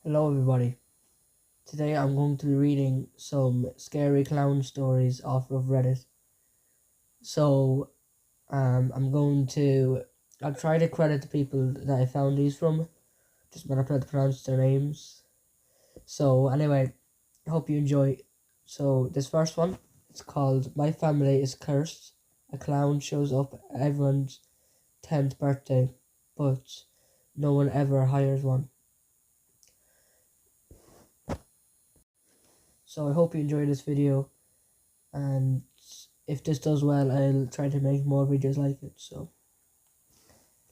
Hello everybody. Today I'm going to be reading some scary clown stories off of Reddit. So I'm going to I'll try to credit the people that I found these from. Just might not be able to pronounce their names. So anyway, I hope you enjoy. So this first one, it's called My Family is Cursed. A clown shows up at everyone's 10th birthday, but no one ever hires one. So I hope you enjoy this video, and if this does well, I'll try to make more videos like it. So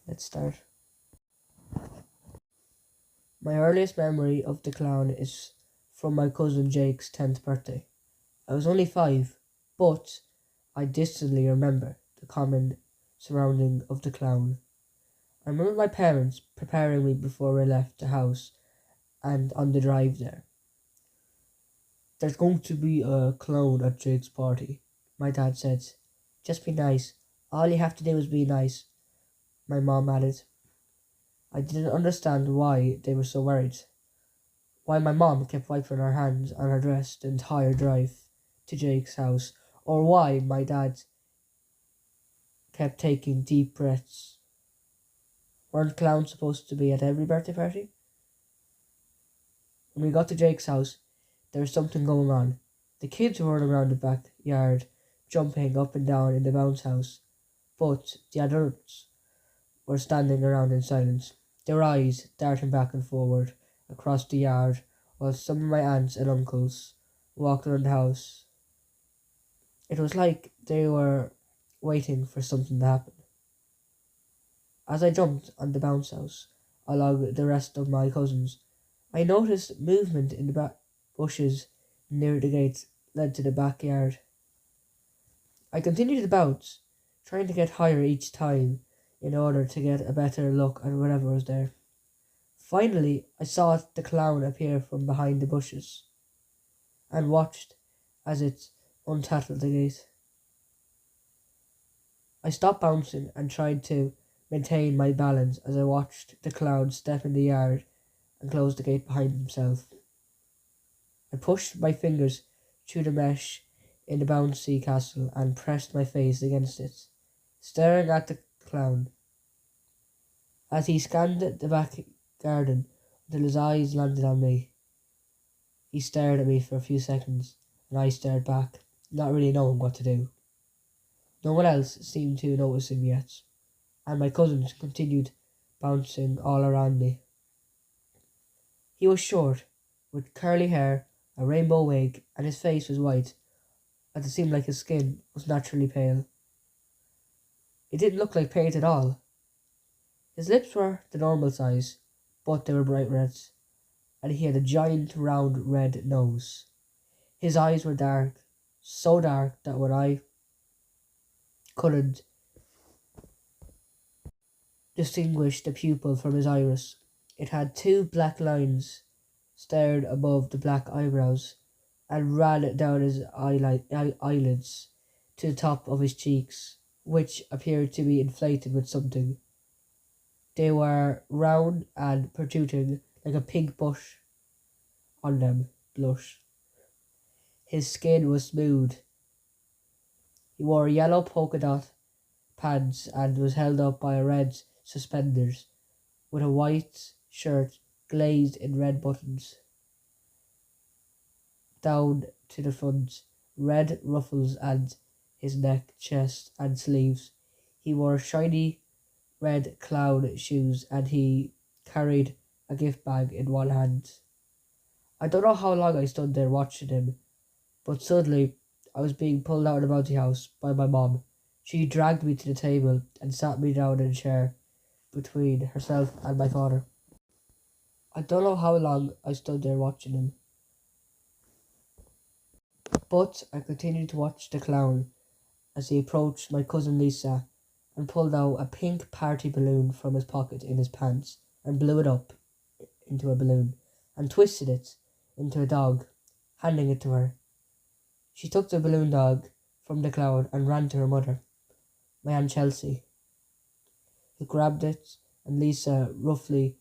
let's start. My earliest memory of the clown is from my cousin Jake's 10th birthday. I was only 5, but I distantly remember the common surrounding of the clown. I remember my parents preparing me before we left the house and on the drive there. There's going to be a clown at Jake's party, my dad said. Just be nice. All you have to do is be nice, my mom added. I didn't understand why they were so worried. Why my mom kept wiping her hands on her dress the entire drive to Jake's house, or why my dad kept taking deep breaths. Weren't clowns supposed to be at every birthday party? When we got to Jake's house, there was something going on. The kids were running around the backyard, jumping up and down in the bounce house, but the adults were standing around in silence, their eyes darting back and forward across the yard, while some of my aunts and uncles walked around the house. It was like they were waiting for something to happen. As I jumped on the bounce house, along the rest of my cousins, I noticed movement in the bushes near the gate led to the backyard. I continued to bounce, trying to get higher each time in order to get a better look at whatever was there. Finally, I saw the clown appear from behind the bushes and watched as it untattled the gate. I stopped bouncing and tried to maintain my balance as I watched the clown step in the yard and close the gate behind himself. I pushed my fingers through the mesh in the bouncy castle and pressed my face against it, staring at the clown. As he scanned the back garden until his eyes landed on me, he stared at me for a few seconds, and I stared back, not really knowing what to do. No one else seemed to notice him yet, and my cousins continued bouncing all around me. He was short, with curly hair, a rainbow wig, and his face was white, as it seemed like his skin was naturally pale. It didn't look like paint at all. His lips were the normal size, but they were bright reds, and he had a giant round red nose. His eyes were dark, so dark that when I couldn't distinguish the pupil from his iris, it had two black lines stared above the black eyebrows and ran down his eyelids to the top of his cheeks, which appeared to be inflated with something. They were round and protruding like a pink bush on them, blush. His skin was smooth. He wore yellow polka dot pants and was held up by red suspenders, with a white shirt glazed in red buttons down to the front, red ruffles and his neck, chest, and sleeves. He wore shiny red clown shoes and he carried a gift bag in one hand. I don't know how long I stood there watching him, but suddenly I was being pulled out of the bounty house by my mom. She dragged me to the table and sat me down in a chair between herself and my father. I don't know how long I stood there watching him, but I continued to watch the clown as he approached my cousin Lisa and pulled out a pink party balloon from his pocket in his pants and blew it up into a balloon and twisted it into a dog, handing it to her. She took the balloon dog from the clown and ran to her mother, my Aunt Chelsea, who grabbed it, and Lisa roughly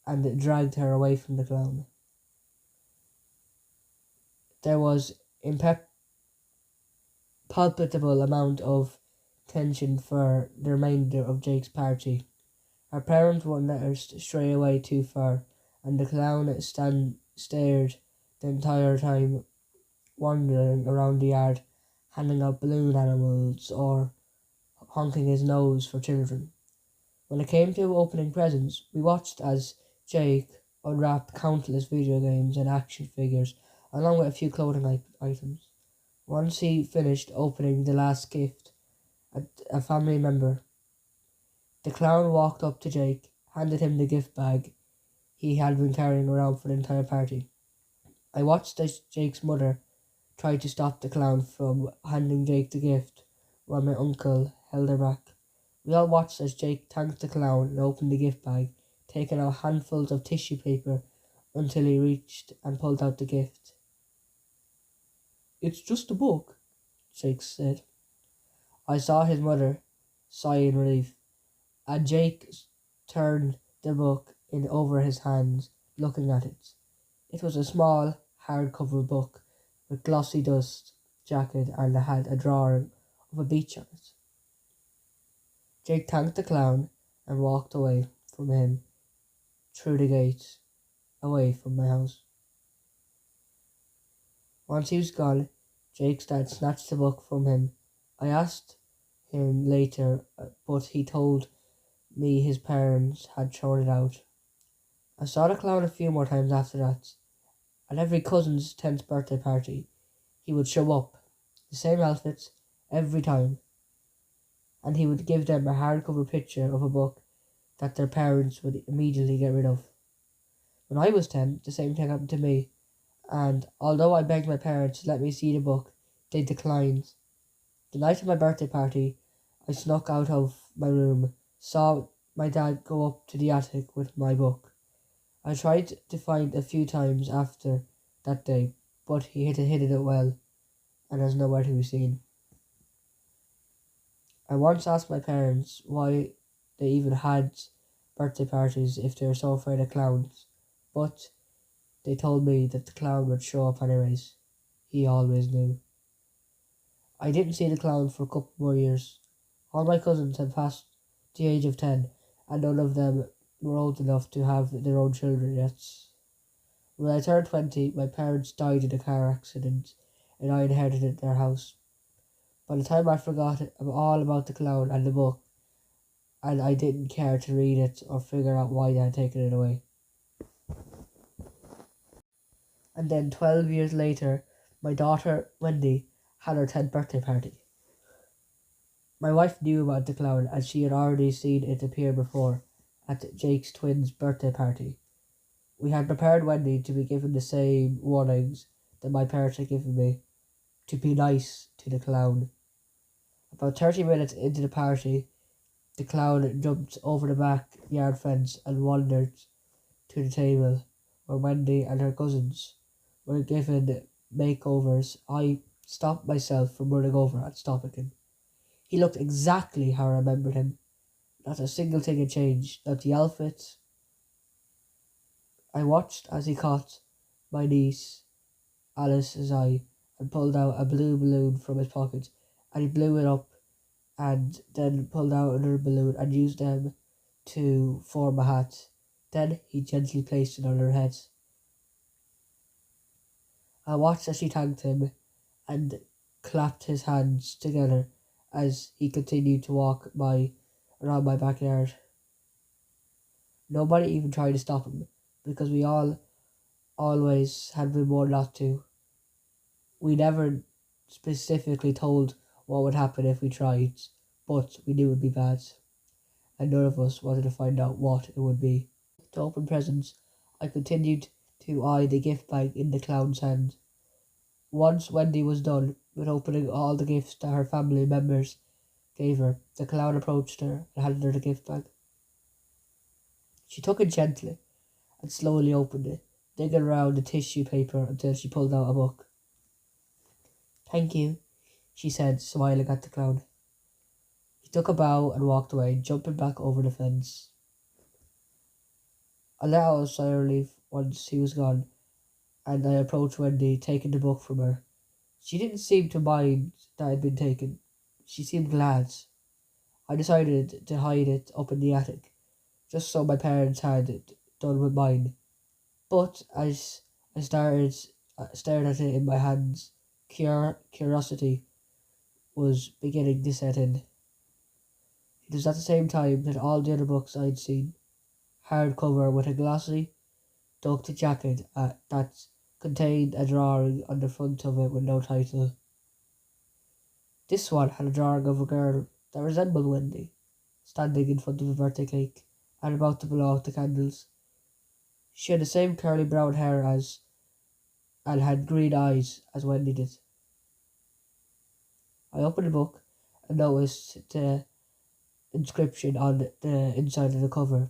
and dragged her away from the clown. There was palpable amount of tension for the remainder of Jake's party. Our parents wouldn't let us stray away too far, and the clown stared the entire time, wandering around the yard, handing out balloon animals or honking his nose for children. When it came to opening presents, we watched as Jake unwrapped countless video games and action figures, along with a few clothing items. Once he finished opening the last gift, a family member, the clown walked up to Jake, handed him the gift bag he had been carrying around for the entire party. I watched as Jake's mother tried to stop the clown from handing Jake the gift, while my uncle held her back. We all watched as Jake thanked the clown and opened the gift bag, taking out handfuls of tissue paper until he reached and pulled out the gift. "It's just a book," Jake said. I saw his mother sigh in relief, and Jake turned the book in over his hands, looking at it. It was a small, hardcover book with glossy dust jacket and had a drawing of a beach on it. Jake thanked the clown and walked away from him through the gate, away from my house. Once he was gone, Jake's dad snatched the book from him. I asked him later, but he told me his parents had thrown it out. I saw the clown a few more times after that. At every cousin's 10th birthday party, he would show up, the same outfits, every time, and he would give them a hardcover picture of a book that their parents would immediately get rid of. When I was 10, the same thing happened to me, and although I begged my parents to let me see the book, they declined. The night of my birthday party, I snuck out of my room, saw my dad go up to the attic with my book. I tried to find a few times after that day, but he had hidden it well, and was nowhere to be seen. I once asked my parents why they even had birthday parties if they were so afraid of clowns, but they told me that the clown would show up anyways. He always knew. I didn't see the clown for a couple more years. All my cousins had passed the age of 10, and none of them were old enough to have their own children yet. When I turned 20, my parents died in a car accident, and I inherited their house. By the time I forgot all about the clown and the book, and I didn't care to read it or figure out why they had taken it away. And then 12 years later, my daughter, Wendy, had her 10th birthday party. My wife knew about the clown as she had already seen it appear before at Jake's twins' birthday party. We had prepared Wendy to be given the same warnings that my parents had given me, to be nice to the clown. About 30 minutes into the party, the clown jumped over the backyard fence and wandered to the table where Wendy and her cousins were given makeovers. I stopped myself from running over and stopping him. He looked exactly how I remembered him. Not a single thing had changed, not the outfit. I watched as he caught my niece Alice's eye and pulled out a blue balloon from his pocket, and he blew it up and then pulled out another balloon and used them to form a hat. Then he gently placed it on her head. I watched as she thanked him and clapped his hands together as he continued to walk around my backyard. Nobody even tried to stop him, because we all always had been warned not to. We never specifically told what would happen if we tried, but we knew it would be bad, and none of us wanted to find out what it would be. To open presents, I continued to eye the gift bag in the clown's hand. Once Wendy was done with opening all the gifts that her family members gave her, the clown approached her and handed her the gift bag. She took it gently and slowly opened it, digging around the tissue paper until she pulled out a book. "Thank you," she said, smiling at the clown. He took a bow and walked away, jumping back over the fence. I let out a sigh of relief once he was gone, and I approached Wendy, taking the book from her. She didn't seem to mind that it had been taken. She seemed glad. I decided to hide it up in the attic, just so my parents had it done with mine. But as I stared at it in my hands, curiosity was beginning to set in. It was at the same time that all the other books I'd seen, hardcover with a glossy, ducked jacket that contained a drawing on the front of it with no title. This one had a drawing of a girl that resembled Wendy, standing in front of a birthday cake and about to blow out the candles. She had the same curly brown hair as and had green eyes as Wendy did. I opened the book and noticed the inscription on the inside of the cover.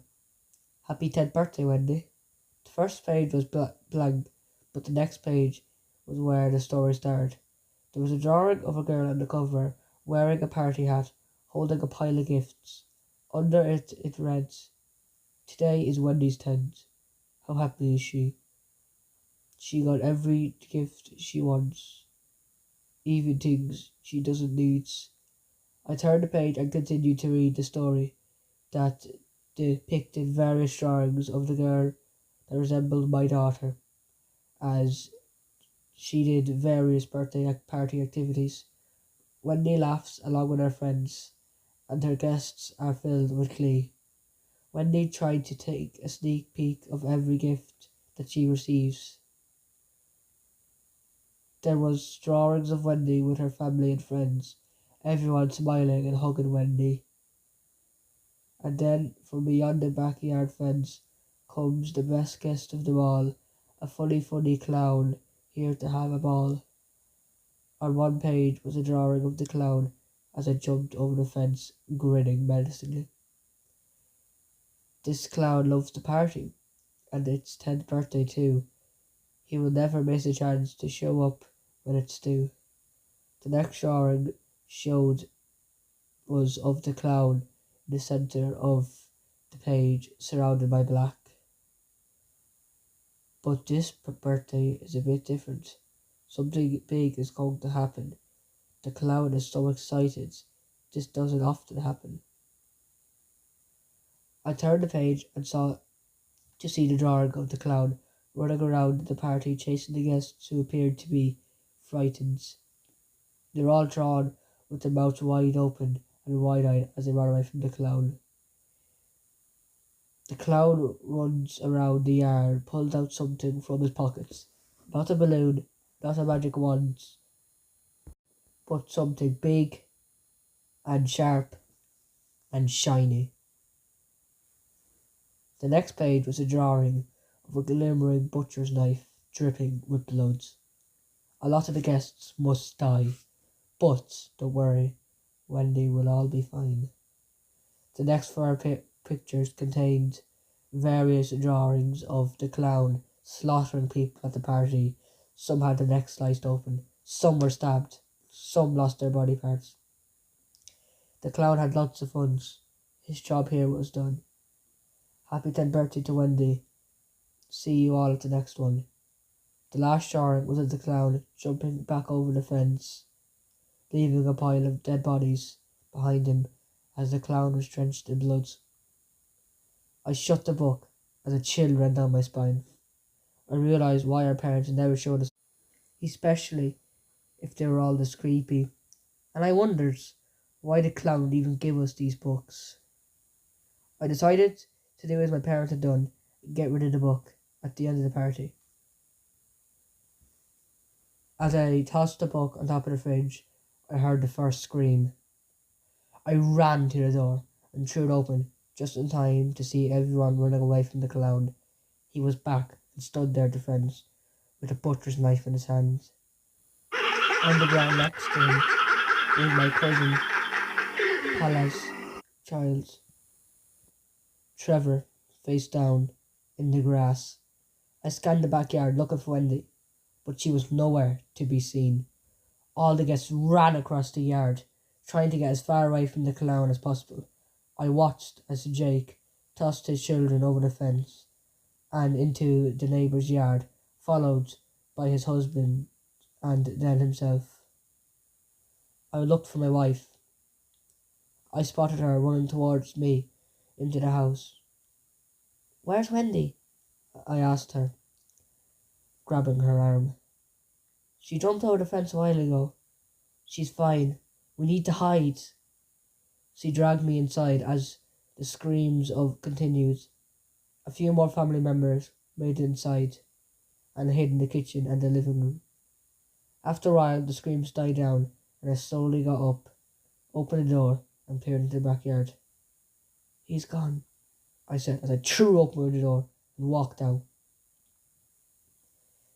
Happy 10th birthday, Wendy. The first page was blank, but the next page was where the story started. There was a drawing of a girl on the cover wearing a party hat, holding a pile of gifts. Under it, it read, "Today is Wendy's 10th. How happy is she? She got every gift she wants, even things she doesn't need." I turned the page and continued to read the story that depicted various drawings of the girl that resembled my daughter, as she did various birthday party activities. Wendy laughs along with her friends, and her guests are filled with glee. Wendy tried to take a sneak peek of every gift that she receives. There was drawings of Wendy with her family and friends, everyone smiling and hugging Wendy. And then, from beyond the backyard fence, comes the best guest of them all, a funny clown here to have a ball. On one page was a drawing of the clown as it jumped over the fence, grinning menacingly. This clown loves to party, and it's 10th birthday too. He will never miss a chance to show up when it's due. The next drawing was of the clown in the centre of the page, surrounded by black. But this birthday is a bit different. Something big is going to happen. The clown is so excited. This doesn't often happen. I turned the page and saw to see the drawing of the clown running around the party, chasing the guests who appeared to be frightened. They're all drawn with their mouths wide open and wide-eyed as they run away from the clown. The clown runs around the yard, pulls out something from his pockets. Not a balloon, not a magic wand, but something big and sharp and shiny. The next page was a drawing of a glimmering butcher's knife dripping with blood. A lot of the guests must die, but don't worry, Wendy will all be fine. The next four pictures contained various drawings of the clown slaughtering people at the party. Some had their necks sliced open, some were stabbed, some lost their body parts. The clown had lots of fun. His job here was done. Happy 10th birthday to Wendy. See you all at the next one. The last drawing was of the clown jumping back over the fence, leaving a pile of dead bodies behind him as the clown was drenched in blood. I shut the book as a chill ran down my spine. I realised why our parents never showed us, especially if they were all this creepy, and I wondered why the clown would even give us these books. I decided to do as my parents had done and get rid of the book at the end of the party. As I tossed the book on top of the fridge, I heard the first scream. I ran to the door and threw it open just in time to see everyone running away from the clown. He was back and stood there at the fence with a butcher's knife in his hands. On the ground next to him was my cousin, Paula's child, Trevor, face down in the grass. I scanned the backyard looking for Wendy, but she was nowhere to be seen. All the guests ran across the yard, trying to get as far away from the clown as possible. I watched as Jake tossed his children over the fence. and into the neighbour's yard, followed by his husband and then himself. I looked for my wife. I spotted her running towards me into the house. "Where's Wendy?" I asked her, grabbing her arm. "She jumped over the fence a while ago. She's fine. We need to hide." She dragged me inside as the screams of continued. A few more family members made it inside and hid in the kitchen and the living room. After a while, the screams died down, and I slowly got up, opened the door, and peered into the backyard. "He's gone," I said as I threw open the door and walked out.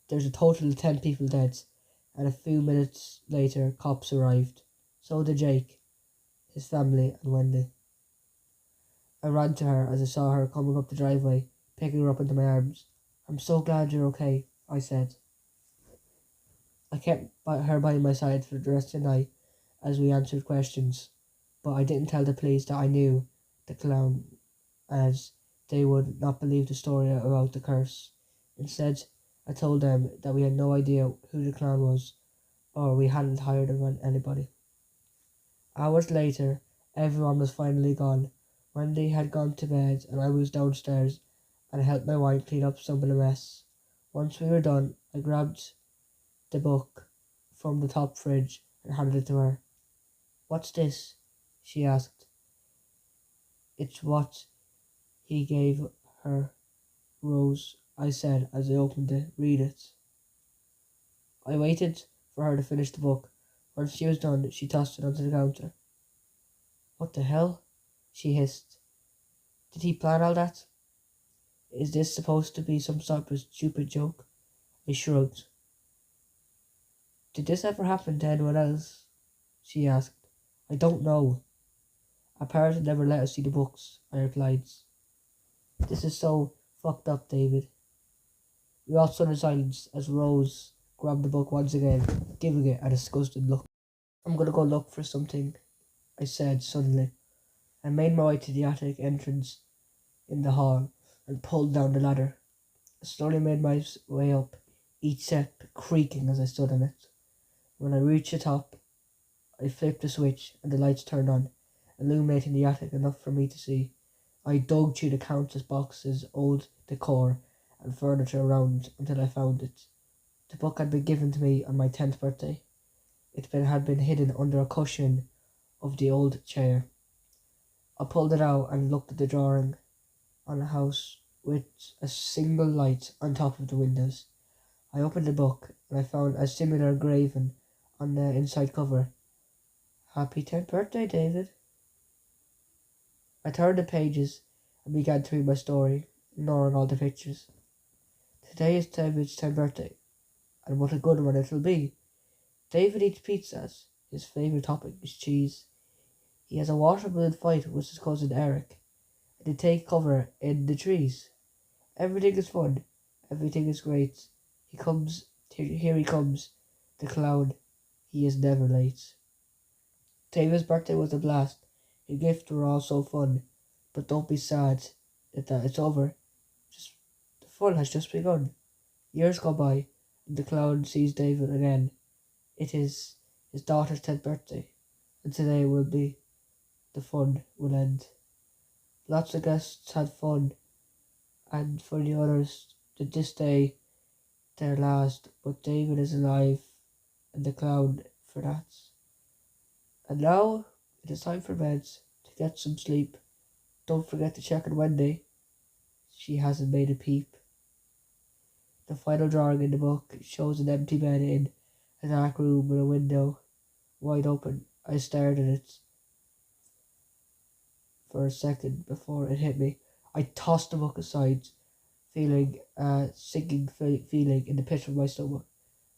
There's a total of 10 people dead, and a few minutes later, cops arrived. So did Jake, his family, and Wendy. I ran to her as I saw her coming up the driveway, picking her up into my arms. "I'm so glad you're okay," I said. I kept her by my side for the rest of the night as we answered questions, but I didn't tell the police that I knew the clown, as they would not believe the story about the curse. Instead, I told them that we had no idea who the clown was, or we hadn't hired anybody. Hours later, everyone was finally gone. Wendy had gone to bed, and I was downstairs and helped my wife clean up some of the mess. Once we were done, I grabbed the book from the top fridge and handed it to her. "What's this?" she asked. "It's what he gave her, Rose," I said as I opened it. "Read it." I waited for her to finish the book. Once she was done, she tossed it onto the counter. "What the hell?" she hissed. "Did he plan all that? Is this supposed to be some sort of stupid joke?" I shrugged. "Did this ever happen to anyone else?" she asked. "I don't know. Our parents never let us see the books," I replied. "This is so fucked up, David." We all stood in silence as Rose grabbed the book once again, giving it a disgusted look. "I'm gonna go look for something," I said suddenly. I made my way to the attic entrance in the hall and pulled down the ladder. I slowly made my way up, each step creaking as I stood on it. When I reached the top, I flipped the switch and the lights turned on, illuminating the attic enough for me to see. I dug through the countless boxes, old decor, and furniture around until I found it. The book had been given to me on my 10th birthday. Had been hidden under a cushion of the old chair. I pulled it out and looked at the drawing on a house with a single light on top of the windows. I opened the book and I found a similar engraving on the inside cover. "Happy 10th birthday, David." I turned the pages and began to read my story, ignoring all the pictures. Today is David's 10th birthday, and what a good one it will be. David eats pizzas. His favourite topping is cheese. He has a watermelon fight with his cousin Eric, and they take cover in the trees. Everything is fun. Everything is great. Here he comes, the clown. He is never late. David's birthday was a blast. The gifts were all so fun. But don't be sad that it's over. The fun has just begun. Years go by, and the clown sees David again. It is his daughter's 10th birthday, and today the fun will end. Lots of guests had fun, and for the others, did this day their last, but David is alive, and the clown for that. And now it is time for bed, to get some sleep. Don't forget to check on Wendy. She hasn't made a peep. The final drawing in the book shows an empty bed in a dark room with a window wide open. I stared at it for a second before it hit me. I tossed the book aside, feeling a sinking feeling in the pit of my stomach.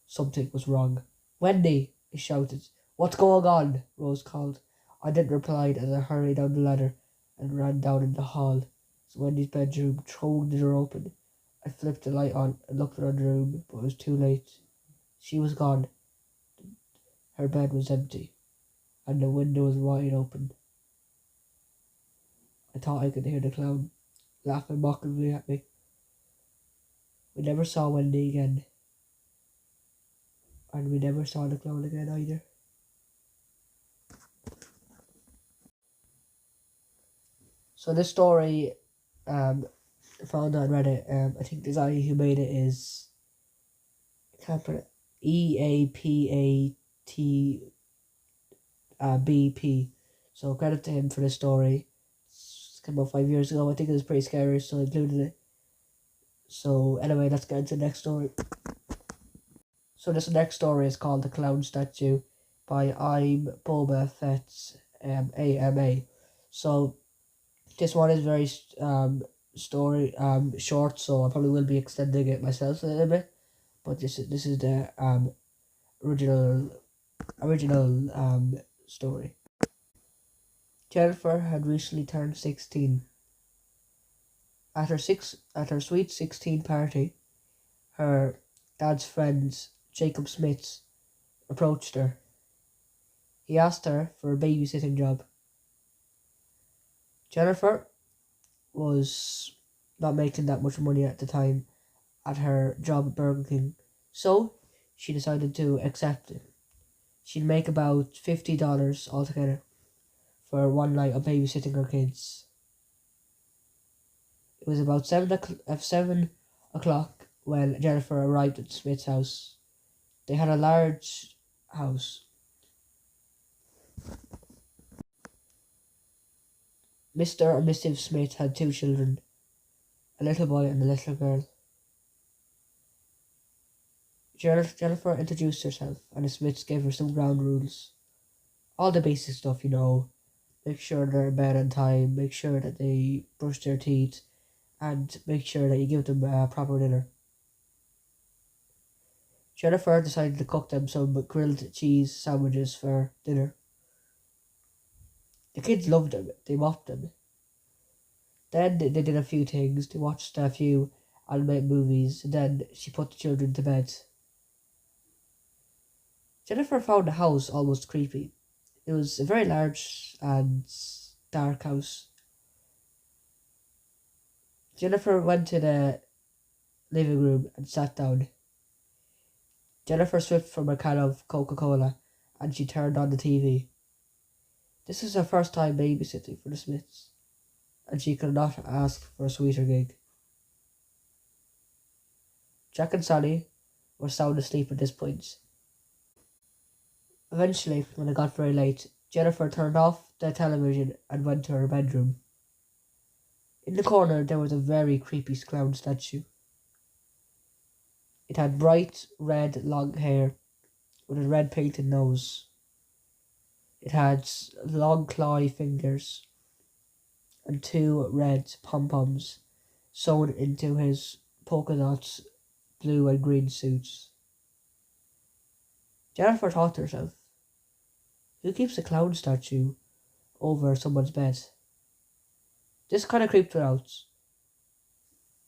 Something was wrong. "Wendy!" I shouted. "What's going on?" Rose called. I didn't reply as I hurried down the ladder and ran down in the hall. It was Wendy's bedroom, throwing the door open. I flipped the light on and looked around the room, but it was too late. She was gone. Her bed was empty, and the window was wide open. I thought I could hear the clown laughing mockingly at me. We never saw Wendy again, and we never saw the clown again either. So this story, I found on Reddit. I think the guy who made it is, I can't put it, EAPAT So credit to him for this story. It's come out 5 years ago. I think it was pretty scary, so I included it. So anyway, let's get into the next story. So this next story is called The Clown Statue by I'm Boba Fett's AMA. So this one is very short, so I probably will be extending it myself a little bit. But this is the original story. Jennifer had recently turned 16. At her sweet 16 party, her dad's friends, Jacob Smiths, approached her. He asked her for a babysitting job. Jennifer was not making that much money at the time at her job at Burger King, so she decided to accept it. She'd make about $50 altogether for one night of babysitting her kids. It was about 7 o'clock when Jennifer arrived at Smith's house. They had a large house. Mr. and Mrs. Smith had 2 children, a little boy and a little girl. Jennifer introduced herself, and the Smiths gave her some ground rules. All the basic stuff, Make sure they're in bed on time, make sure that they brush their teeth, and make sure that you give them a proper dinner. Jennifer decided to cook them some grilled cheese sandwiches for dinner. The kids loved them. They mocked them. Then they did a few things. They watched a few animated movies, and then she put the children to bed. Jennifer found the house almost creepy. It was a very large and dark house. Jennifer went to the living room and sat down. Jennifer sipped from a can of Coca-Cola and she turned on the TV. This was her first time babysitting for the Smiths, and she could not ask for a sweeter gig. Jack and Sally were sound asleep at this point. Eventually, when it got very late, Jennifer turned off the television and went to her bedroom. In the corner, there was a very creepy clown statue. It had bright red long hair with a red painted nose. It had long clawy fingers and 2 red pom-poms sewn into his polka dots blue and green suits. Jennifer thought to herself, who keeps a clown statue over someone's bed? This kind of creeped her out.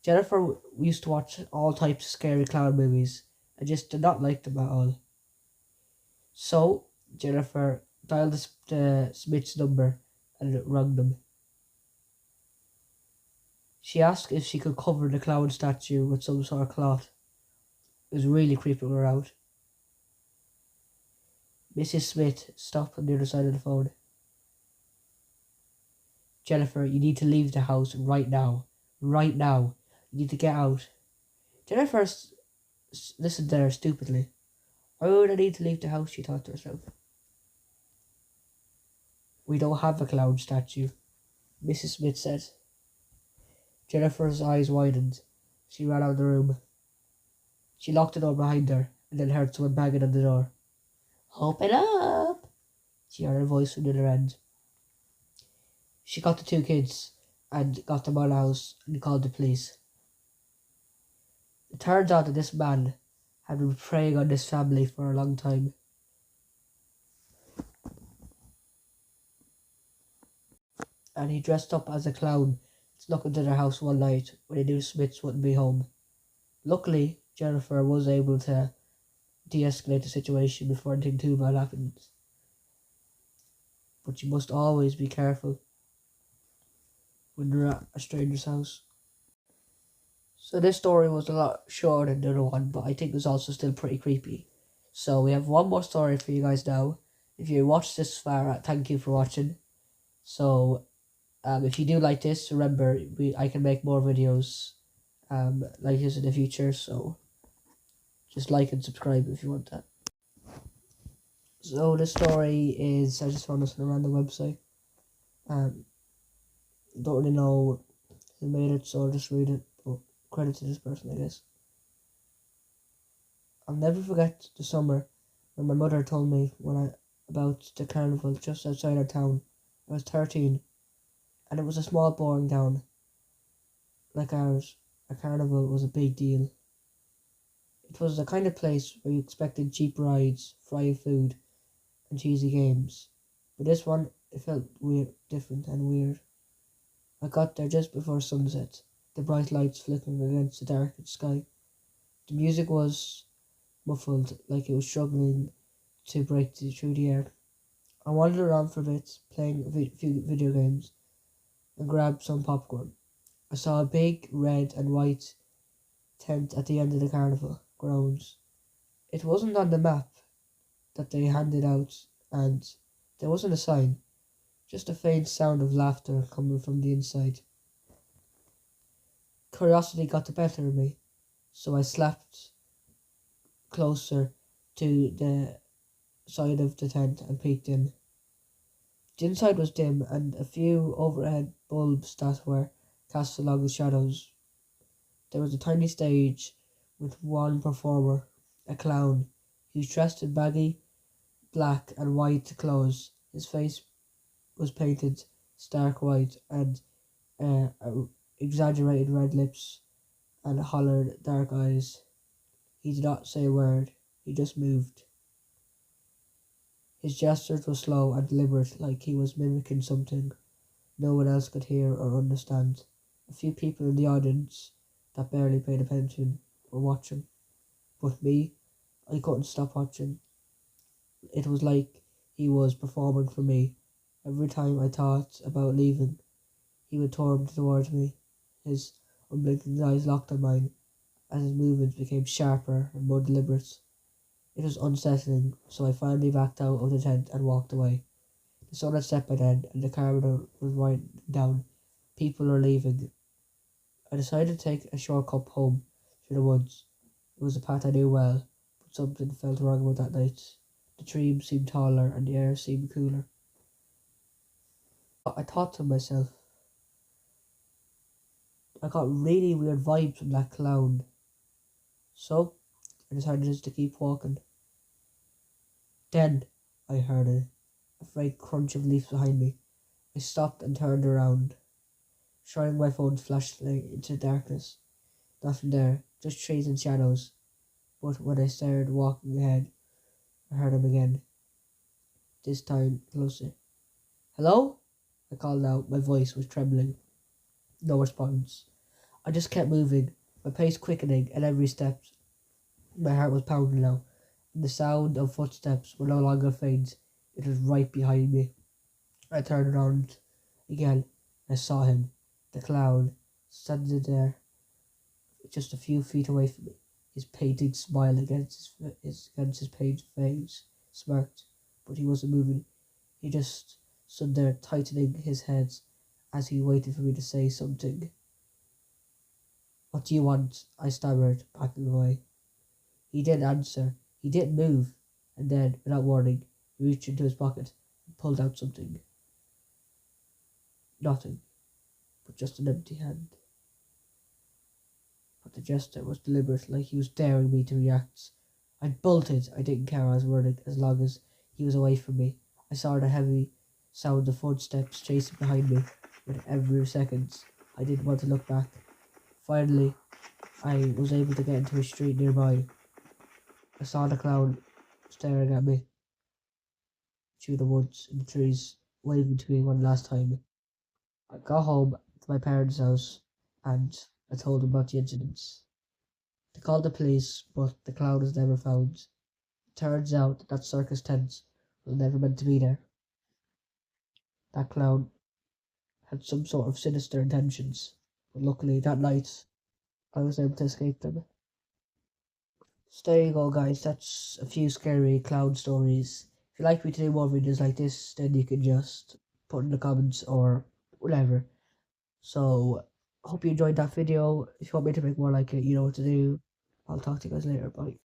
Jennifer used to watch all types of scary clown movies and just did not like them at all. So, Jennifer dialed the Smith's number and rang them. She asked if she could cover the clown statue with some sort of cloth. It was really creeping her out. Mrs. Smith stopped on the other side of the phone. Jennifer, you need to leave the house right now. Right now. You need to get out. Jennifer listened there stupidly. Why would I need to leave the house, she thought to herself. We don't have a clown statue, Mrs. Smith said. Jennifer's eyes widened. She ran out of the room. She locked the door behind her and then heard someone banging on the door. Open up! She heard a voice from the other end. She got the 2 kids and got them out of the house and called the police. It turns out that this man had been preying on this family for a long time. And he dressed up as a clown, snuck into their house one night when he knew Smiths wouldn't be home. Luckily, Jennifer was able to de-escalate the situation before anything too bad happens. But you must always be careful when you're at a stranger's house. So this story was a lot shorter than the other one, but I think it was also still pretty creepy. So we have one more story for you guys now. If you watched this far, thank you for watching. So if you do like this, remember I can make more videos like this in the future. So just like and subscribe if you want that. So the story is, I just found this on a random website. Don't really know who made it, so I'll just read it. But credit to this person, I guess. I'll never forget the summer when my mother told me about the carnival just outside our town. I was 13, and it was a small, boring town like ours. A carnival was a big deal. It was the kind of place where you expected cheap rides, fried food, and cheesy games. But this one, it felt weird, different and weird. I got there just before sunset, the bright lights flickering against the darkened sky. The music was muffled, like it was struggling to break through the air. I wandered around for a bit, playing a few video games, and grabbed some popcorn. I saw a big red and white tent at the end of the carnival grounds. It wasn't on the map that they handed out, and there wasn't a sign, just a faint sound of laughter coming from the inside. Curiosity got the better of me, so I slapped closer to the side of the tent and peeked in. The inside was dim, and a few overhead bulbs that were cast along the shadows. There was a tiny stage with one performer, a clown. He was dressed in baggy black and white clothes. His face was painted stark white and exaggerated red lips and hollered dark eyes. He did not say a word, he just moved. His gestures were slow and deliberate, like he was mimicking something no one else could hear or understand. A few people in the audience that barely paid attention were watching, but me, I couldn't stop watching. It was like he was performing for me. Every time I thought about leaving, he would turn towards me, his unblinking eyes locked on mine, as his movements became sharper and more deliberate. It was unsettling, so I finally backed out of the tent and walked away. The sun had set by then, and the corridor was winding down. People were leaving. I decided to take a shortcut home through the woods. It was a path I knew well, but something felt wrong about that night. The trees seemed taller, and the air seemed cooler. I thought to myself, I got really weird vibes from that clown. So, I decided just to keep walking. Then, I heard a faint crunch of leaves behind me. I stopped and turned around, shining my phone's flashlight into the darkness. Nothing there, just trees and shadows. But when I started walking ahead, I heard him again, this time closer. Hello? I called out. My voice was trembling. No response. I just kept moving, my pace quickening at every step. My heart was pounding now, and the sound of footsteps were no longer faint. It was right behind me. I turned around again. I saw him, the clown, standing there, just a few feet away from me. His painted smile against his painted face smirked, but he wasn't moving. He just stood there, tightening his head as he waited for me to say something. What do you want? I stammered, backing away. He didn't answer. He didn't move. And then, without warning, he reached into his pocket and pulled out something. Nothing, but just an empty hand. But the gesture was deliberate, like he was daring me to react. I bolted. I didn't care I was running, as long as he was away from me. I saw the heavy sound of footsteps chasing behind me with every second. I didn't want to look back. Finally, I was able to get into a street nearby. I saw the clown staring at me through the woods and the trees, waving to me one last time. I got home to my parents' house and I told them about the incidents. They called the police, but the clown was never found. It turns out that circus tent was never meant to be there. That clown had some sort of sinister intentions, but luckily that night I was able to escape them. So there you go, guys. That's a few scary cloud stories. If you like me to do more videos like this, then you can just put in the comments or whatever. So, hope you enjoyed that video. If you want me to make more like it, you know what to do. I'll talk to you guys later. Bye.